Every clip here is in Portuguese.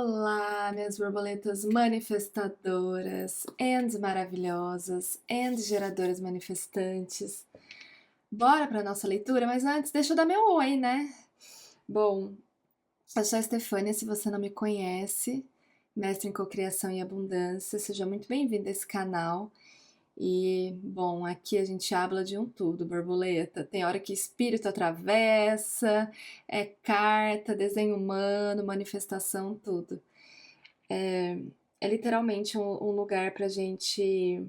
Olá, minhas borboletas manifestadoras and maravilhosas and geradoras manifestantes. Bora para nossa leitura, mas antes deixa eu dar meu oi, né? Bom, eu sou a Stefânia, se você não me conhece, mestre em cocriação e abundância, seja muito bem-vindo a esse canal. E, bom, aqui a gente habla de um tudo, borboleta. Tem hora que espírito atravessa, é carta, desenho humano, manifestação, tudo. É literalmente um lugar pra gente,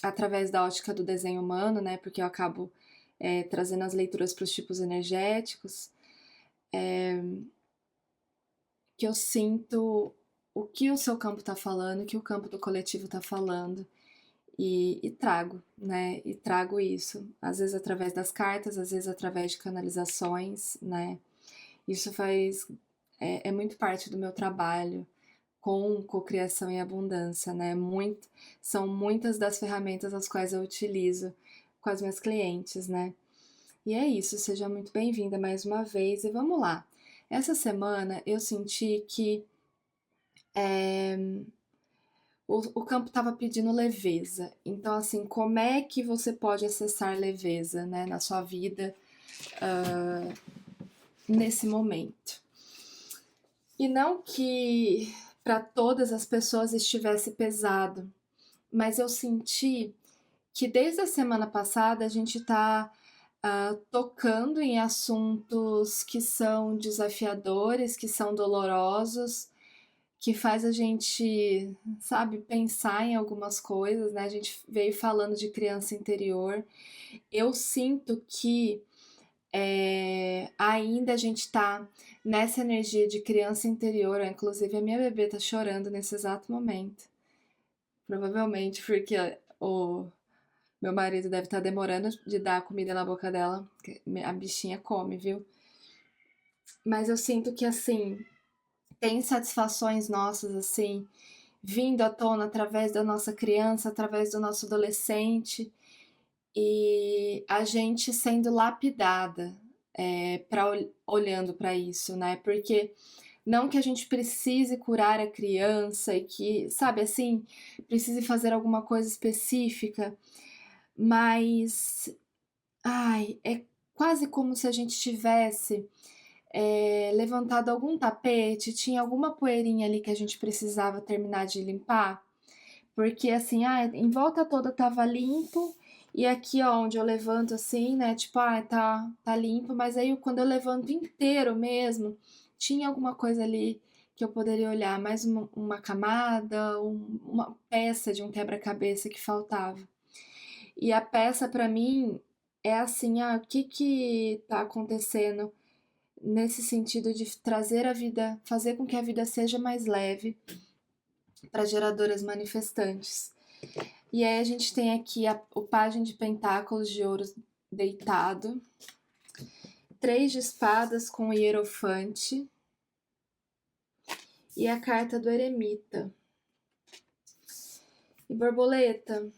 através da ótica do desenho humano, né? Porque eu acabo trazendo as leituras para os tipos energéticos, que eu sinto o que o seu campo tá falando, o que o campo do coletivo tá falando. E trago, né? E trago isso, às vezes através das cartas, às vezes através de canalizações, né? Isso é muito parte do meu trabalho com cocriação e abundância, né? São muitas das ferramentas as quais eu utilizo com as minhas clientes, né? E é isso, seja muito bem-vinda mais uma vez e vamos lá. Essa semana eu senti que o campo estava pedindo leveza. Então, assim, como é que você pode acessar leveza, né, na sua vida nesse momento? E não que para todas as pessoas estivesse pesado, mas eu senti que desde a semana passada a gente está tocando em assuntos que são desafiadores, que são dolorosos, que faz a gente, sabe, pensar em algumas coisas, né? A gente veio falando de criança interior. Eu sinto que ainda a gente tá nessa energia de criança interior. Inclusive, a minha bebê tá chorando nesse exato momento. Provavelmente porque o meu marido deve estar demorando de dar a comida na boca dela. A bichinha come, viu? Mas eu sinto que, assim, tem satisfações nossas, assim, vindo à tona através da nossa criança, através do nosso adolescente, e a gente sendo lapidada olhando para isso, né? Porque não que a gente precise curar a criança e que, sabe assim, precise fazer alguma coisa específica, mas, ai, é quase como se a gente tivesse levantado algum tapete, tinha alguma poeirinha ali que a gente precisava terminar de limpar, porque assim, em volta toda tava limpo, e aqui, ó, onde eu levanto assim, né, tipo, tá limpo, mas aí quando eu levanto inteiro mesmo, tinha alguma coisa ali que eu poderia olhar, mais uma camada, uma peça de um quebra-cabeça que faltava. E a peça para mim é assim, o que que tá acontecendo nesse sentido de trazer a vida, fazer com que a vida seja mais leve para geradoras manifestantes. E aí a gente tem aqui o pajem de pentáculos de ouro deitado, 3 de espadas com o hierofante e a carta do eremita. E borboleta,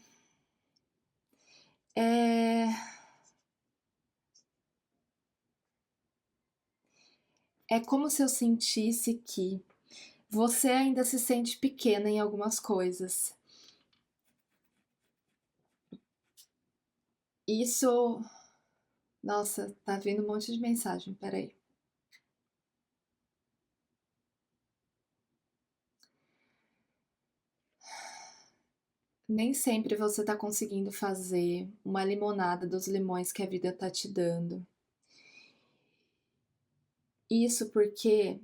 é como se eu sentisse que você ainda se sente pequena em algumas coisas. Isso. Nossa, tá vindo um monte de mensagem, peraí. Nem sempre você tá conseguindo fazer uma limonada dos limões que a vida tá te dando. Isso porque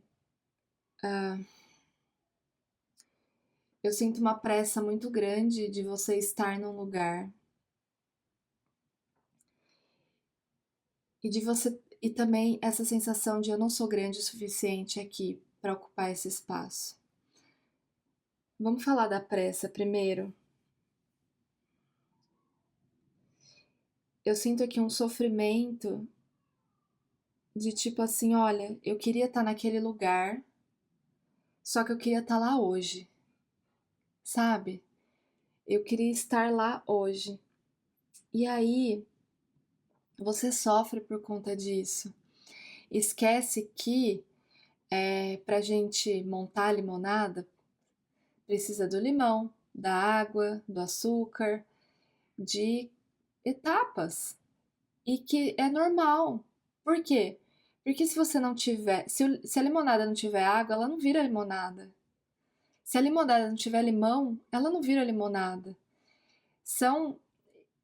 eu sinto uma pressa muito grande de você estar num lugar e também essa sensação de eu não sou grande o suficiente aqui para ocupar esse espaço. Vamos falar da pressa primeiro. Eu sinto aqui um sofrimento de tipo assim, olha, eu queria estar naquele lugar, só que eu queria estar lá hoje, sabe? Eu queria estar lá hoje. E aí, você sofre por conta disso. Esquece que Pra gente montar a limonada, precisa do limão, da água, do açúcar, de etapas. E que é normal. Por quê? Porque se você não tiver. Se a limonada não tiver água, ela não vira limonada. Se a limonada não tiver limão, ela não vira limonada. São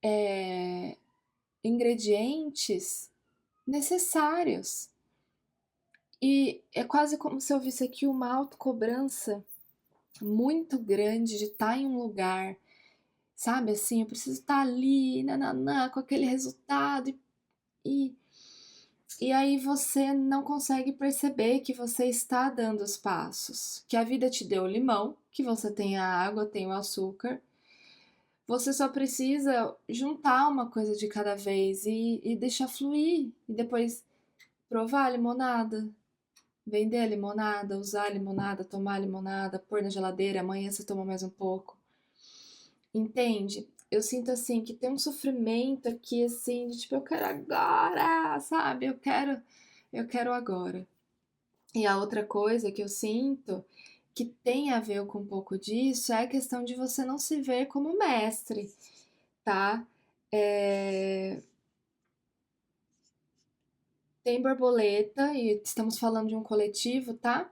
é, ingredientes necessários. E é quase como se eu visse aqui uma autocobrança muito grande de estar em um lugar, sabe assim? Eu preciso estar ali, nananã, com aquele resultado. E, e aí você não consegue perceber que você está dando os passos. Que a vida te deu o limão, que você tem a água, tem o açúcar. Você só precisa juntar uma coisa de cada vez e deixar fluir. E depois provar a limonada, vender a limonada, usar a limonada, tomar a limonada, pôr na geladeira, amanhã você toma mais um pouco. Entende? Eu sinto assim que tem um sofrimento aqui assim, de tipo, eu quero agora, sabe? Eu quero agora. E a outra coisa que eu sinto que tem a ver com um pouco disso é a questão de você não se ver como mestre, tá? É, tem borboleta, e estamos falando de um coletivo, tá?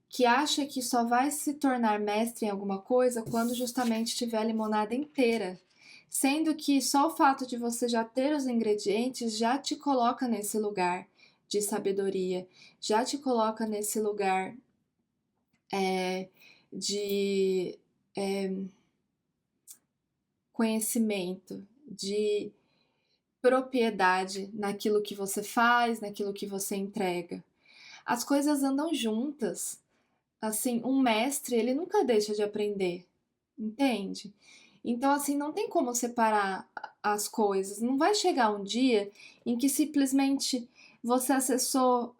Que acha que só vai se tornar mestre em alguma coisa quando justamente tiver a limonada inteira. Sendo que só o fato de você já ter os ingredientes já te coloca nesse lugar de sabedoria, já te coloca nesse lugar de conhecimento, de propriedade naquilo que você faz, naquilo que você entrega. As coisas andam juntas. Assim, um mestre, ele nunca deixa de aprender, entende? Então, assim, não tem como separar as coisas. Não vai chegar um dia em que simplesmente você acessou,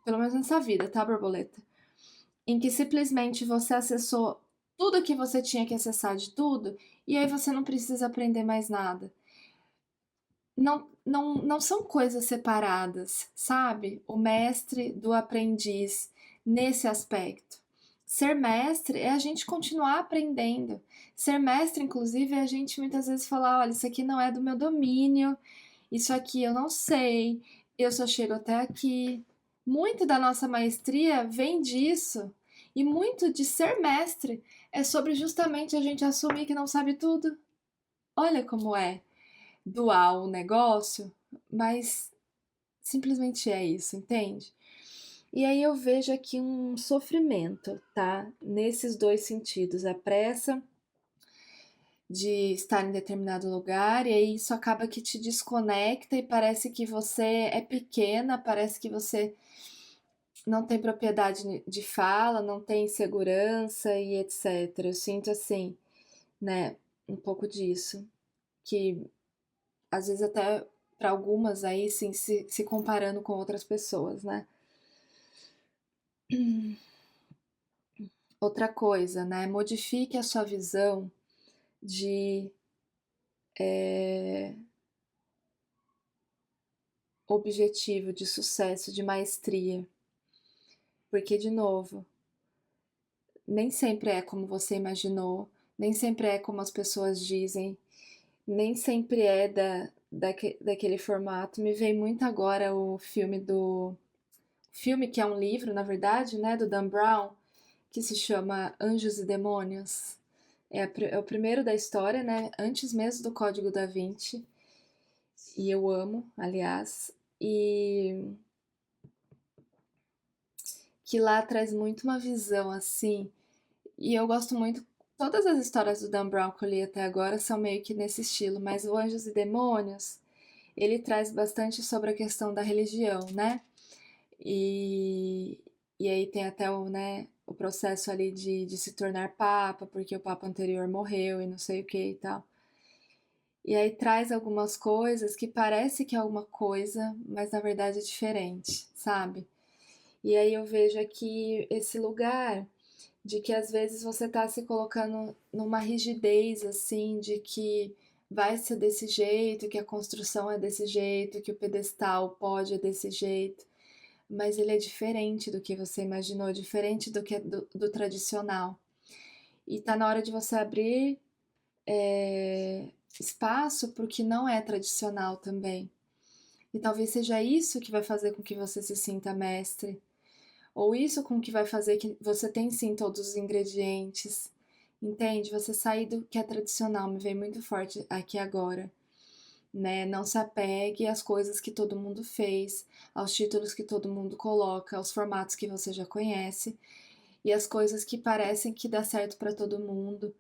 pelo menos nessa vida, tá, borboleta? Em que simplesmente você acessou tudo que você tinha que acessar de tudo e aí você não precisa aprender mais nada. Não são coisas separadas, sabe? O mestre do aprendiz nesse aspecto. Ser mestre é a gente continuar aprendendo. Ser mestre, inclusive, é a gente muitas vezes falar: olha, isso aqui não é do meu domínio, isso aqui eu não sei, eu só chego até aqui. Muito da nossa maestria vem disso. E muito de ser mestre é sobre justamente a gente assumir que não sabe tudo. Olha como é dual o negócio, mas simplesmente é isso, entende? E aí eu vejo aqui um sofrimento, tá? Nesses dois sentidos, a pressa de estar em determinado lugar, e aí isso acaba que te desconecta e parece que você é pequena, parece que você não tem propriedade de fala, não tem segurança e etc. Eu sinto assim, né, um pouco disso, que às vezes até para algumas aí, sim, se comparando com outras pessoas, né? Outra coisa, né? Modifique a sua visão de objetivo, de sucesso, de maestria. Porque, de novo, nem sempre é como você imaginou, nem sempre é como as pessoas dizem, nem sempre é daquele formato. Me veio muito agora o filme do. Filme que é um livro, na verdade, né? Do Dan Brown, que se chama Anjos e Demônios. É o primeiro da história, né? Antes mesmo do Código da Vinci. E eu amo, aliás. E que lá traz muito uma visão assim. E eu gosto muito. Todas as histórias do Dan Brown que eu li até agora são meio que nesse estilo, mas o Anjos e Demônios, ele traz bastante sobre a questão da religião, né? E, e aí tem até o processo ali de se tornar papa, porque o papa anterior morreu e não sei o que e tal. E aí traz algumas coisas que parece que é alguma coisa, mas na verdade é diferente, sabe? E aí eu vejo aqui esse lugar de que às vezes você tá se colocando numa rigidez assim, de que vai ser desse jeito, que a construção é desse jeito, que o pedestal pode é desse jeito. mas ele é diferente do que você imaginou, diferente do que do tradicional. E tá na hora de você abrir espaço para o que não é tradicional também. E talvez seja isso que vai fazer com que você se sinta mestre, ou isso com que vai fazer que você tenha sim todos os ingredientes. Entende? Você sair do que é tradicional, me vem muito forte aqui agora. Né? Não se apegue às coisas que todo mundo fez, aos títulos que todo mundo coloca, aos formatos que você já conhece e as coisas que parecem que dá certo para todo mundo,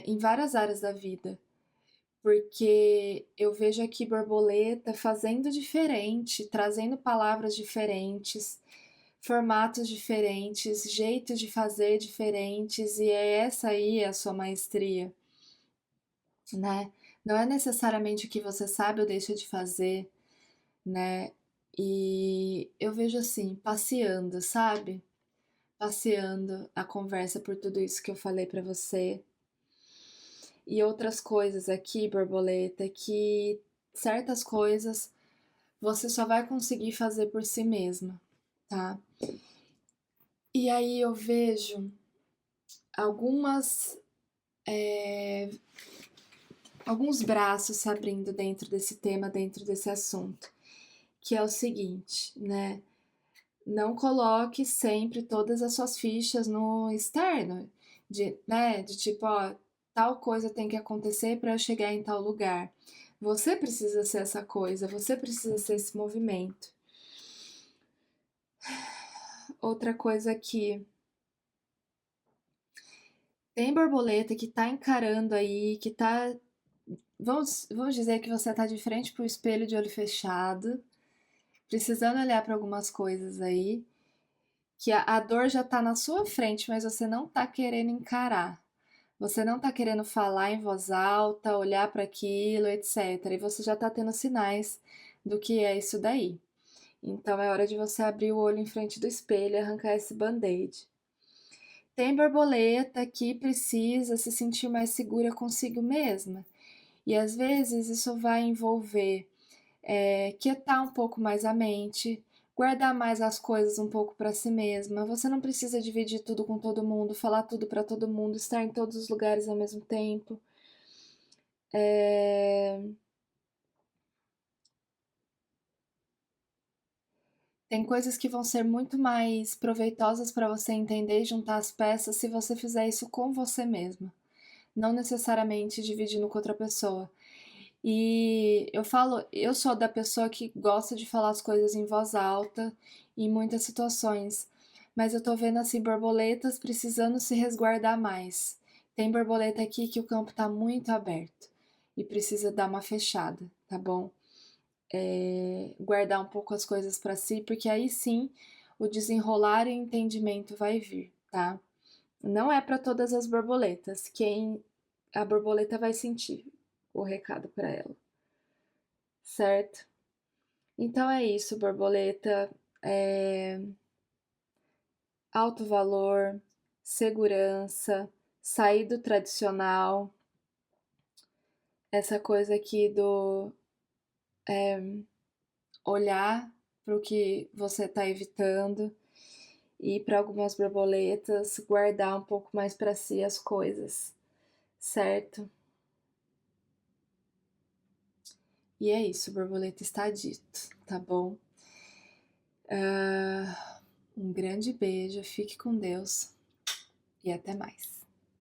em várias áreas da vida. Porque eu vejo aqui borboleta fazendo diferente, trazendo palavras diferentes, formatos diferentes, jeitos de fazer diferentes, e é essa aí a sua maestria, né? Não é necessariamente o que você sabe ou deixa de fazer, né? E eu vejo assim, passeando, sabe? Passeando a conversa por tudo isso que eu falei pra você. E outras coisas aqui, borboleta, que certas coisas você só vai conseguir fazer por si mesma, tá? E aí eu vejo algumas, alguns braços se abrindo dentro desse tema, dentro desse assunto, que é o seguinte, né? Não coloque sempre todas as suas fichas no externo, né? De tipo, ó, tal coisa tem que acontecer para eu chegar em tal lugar. Você precisa ser essa coisa, você precisa ser esse movimento. Outra coisa aqui, tem borboleta que tá encarando aí, que tá. Vamos dizer que você tá de frente pro espelho de olho fechado, precisando olhar para algumas coisas aí, que a dor já tá na sua frente, mas você não tá querendo encarar. Você não tá querendo falar em voz alta, olhar para aquilo, etc. E você já tá tendo sinais do que é isso daí. Então é hora de você abrir o olho em frente do espelho e arrancar esse band-aid. Tem borboleta que precisa se sentir mais segura consigo mesma. E às vezes isso vai envolver quietar um pouco mais a mente, guardar mais as coisas um pouco para si mesma. Você não precisa dividir tudo com todo mundo, falar tudo para todo mundo, estar em todos os lugares ao mesmo tempo. Tem coisas que vão ser muito mais proveitosas para você entender e juntar as peças se você fizer isso com você mesma, não necessariamente dividindo com outra pessoa. E eu falo, eu sou da pessoa que gosta de falar as coisas em voz alta em muitas situações, mas eu tô vendo assim borboletas precisando se resguardar mais. Tem borboleta aqui que o campo tá muito aberto e precisa dar uma fechada, tá bom? Guardar um pouco as coisas para si, porque aí sim o desenrolar e o entendimento vai vir, tá? Não é para todas as borboletas. Quem a borboleta vai sentir o recado para ela, certo? Então é isso, borboleta. É... Alto valor, segurança, sair do tradicional, essa coisa aqui do olhar para o que você está evitando e para algumas borboletas guardar um pouco mais para si as coisas, certo? E é isso, borboleta está dito, tá bom? Um grande beijo, fique com Deus e até mais.